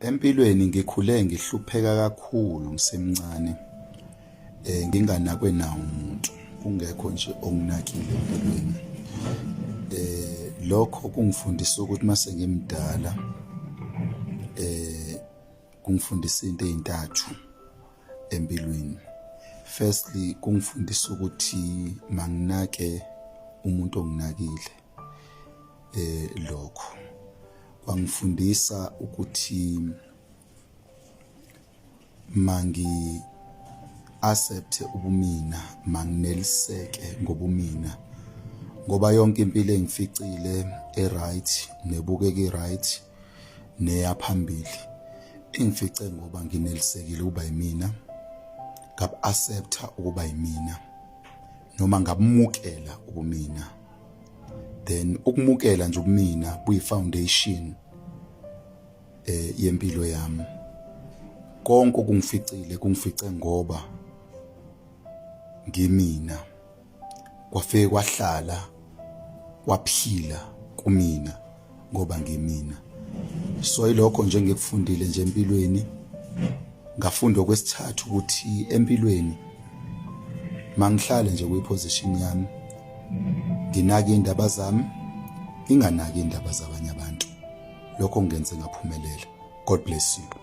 Empilweni ngikhule ngihlupheka kakhulu ngisemncane, nginganakwe nawo umuntu, kungekho nje onginakile empilweni. Lokho kungifundisa ukuthi mase ngimdala kungifundisa into ezintathu empilweni. Firstly, kungifundisa ukuthi manginake umuntu onginakile. Lokho kwangifundisa ukuthi mangi accept ubumina, mangineliseke ngobumina, ngoba yonke impilo engificile right nebukeka right neyaphambili engifice ngoba nginelisekile ukuba yimina, ngab accepta ukuba yimina noma ngabumukela ubumina. Then ukumukela nje ubumina buyi foundation yempilo yami. Konke kungifice ngoba ngimina, kwafike kwahlala kwaphila kumina ngoba ngimina. So ilokho nje ngikufundile nje empilweni. Ngafunda okwesithathu ukuthi empilweni mangihlale nje kwiposition yami, nginake indaba zami, nginganaki indaba zabanye abantu. Lokho kungenze ngaphumelela. God bless you.